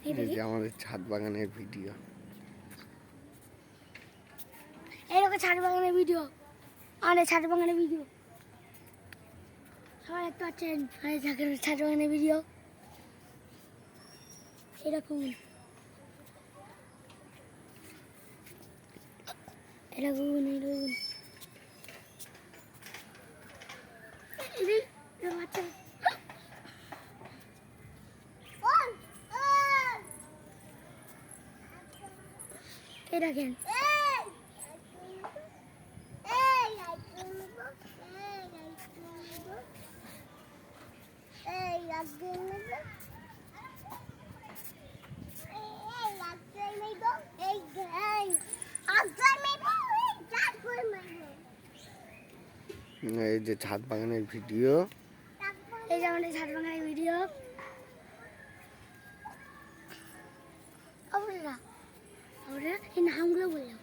এই যে আমাদের ছাদ বাগানের ভিডিও। এরকম ছাদ বাগানের ভিডিও, আমাদের ছাদ বাগানের ভিডিও সবাই দেখতে পাচ্ছেন। ছাদ বাগানের ভিডিও এরকম এরকম এরকম এই দেখেন এই যে ছাদ বাগানের ভিডিও, এই যে আমাদের ছাদ বাগানের ভিডিও। আমরা এই নামগুলো বললাম,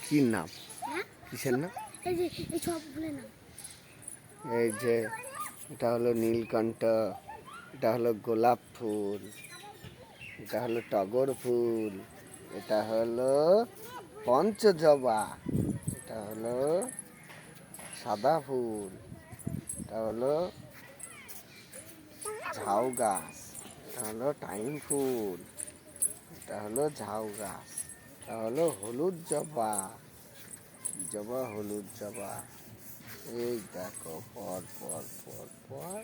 কি নাম? হ্যাঁ, কিসের নাম? এই যে এই সব ফুলের নাম। এই যে এটা হলো নীলকণ্ঠ, এটা হলো গোলাপ ফুল, এটা হলো টগর ফুল, এটা হলো পঞ্চজবা, এটা হলো সাদা ফুল, এটা হলো ঝাউ গাছ, এটা হলো টাইম ফুল, এটা হলো ঝাউ গাছ, এটা হলো হলুদ জবা। কি জবা? হলুদ জবা। এই দেখো পর পর পর পর